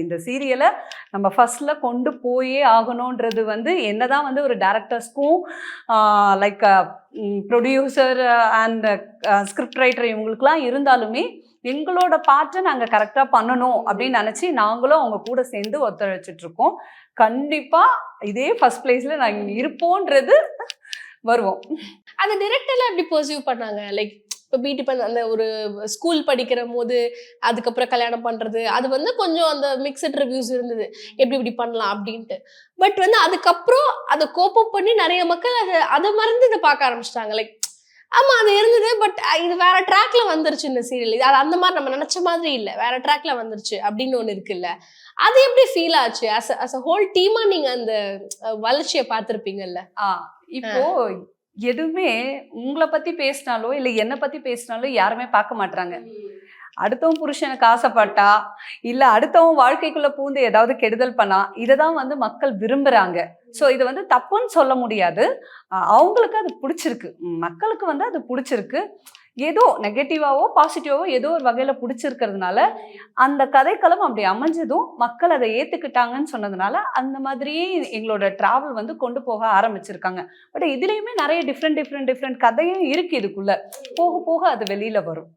இந்த சீரியலை நம்ம ஃபர்ஸ்ட்ல கொண்டு போயே ஆகணுன்றது வந்து என்னதான் வந்து ஒரு டேரக்டர்ஸ்க்கும் like producer and script writer இவங்களுக்குலாம் இருந்தாலுமே எங்களோட பார்ட்டை நாங்கள் கரெக்டாக பண்ணணும் அப்படின்னு நினச்சி நாங்களும் அவங்க கூட சேர்ந்து ஒத்துழைச்சிட்டு இருக்கோம். கண்டிப்பாக இதே ஃபர்ஸ்ட் பிளேஸில் நாங்கள் இருப்போன்றது வருவோம். அந்த டிரெக்டர்லாம் எப்படி பர்சீவ் பண்ணாங்க? லைக் இப்போ பிடி பண்ண அந்த ஒரு ஸ்கூல் படிக்கிற போது அதுக்கப்புறம் கல்யாணம் பண்றது அது வந்து கொஞ்சம் அந்த மிக்சட் ரிவ்யூஸ் இருந்தது, எப்படி இப்படி பண்ணலாம் அப்படின்ட்டு. பட் வந்து அதுக்கப்புறம் அதை கோப்பப் பண்ணி நிறைய மக்கள் அதை மறந்து இதை பார்க்க ஆரம்பிச்சிட்டாங்க. லைக் ஆமா அது இருந்தது, பட் இது வேற ட்ராக்ல வந்துருச்சு இந்த சீரியல். இது அந்த மாதிரி நம்ம நினைச்ச மாதிரி இல்லை, வேற ட்ராக்ல வந்துருச்சு அப்படின்னு ஒண்ணு இருக்குல்ல. அது எப்படி ஃபீல் ஆச்சு? அஸ் அ ஹோல் டீமா நீங்க அந்த வளர்ச்சியை பார்த்திருப்பீங்கல்ல. இப்போ எதுவுமே உங்களை பத்தி பேசினாலோ இல்ல என்னை பத்தி பேசினாலோ யாருமே பார்க்க மாட்டாங்க. அடுத்தவன் புருஷனுக்கு ஆசைப்பட்டா இல்ல அடுத்தவன் வாழ்க்கைக்குள்ள பூந்து ஏதாவது கெடுதல் பண்ணா இததான் வந்து மக்கள் விரும்புறாங்க. ஸோ இது வந்து தப்புன்னு சொல்ல முடியாது. அவங்களுக்கு அது பிடிச்சிருக்கு, மக்களுக்கு வந்து அது பிடிச்சிருக்கு. ஏதோ நெகட்டிவாவோ பாசிட்டிவாவோ ஏதோ ஒரு வகையில பிடிச்சிருக்கிறதுனால அந்த கதைக்களம் அப்படி அமைஞ்சதும் மக்கள் அதை ஏத்துக்கிட்டாங்கன்னு சொன்னதுனால அந்த மாதிரியே எங்களோட டிராவல் வந்து கொண்டு போக ஆரம்பிச்சிருக்காங்க. பட் இதுலயுமே நிறைய டிஃப்ரெண்ட் கதையும் இருக்கு. இதுக்குள்ள போக போக அது வெளியில வரும்.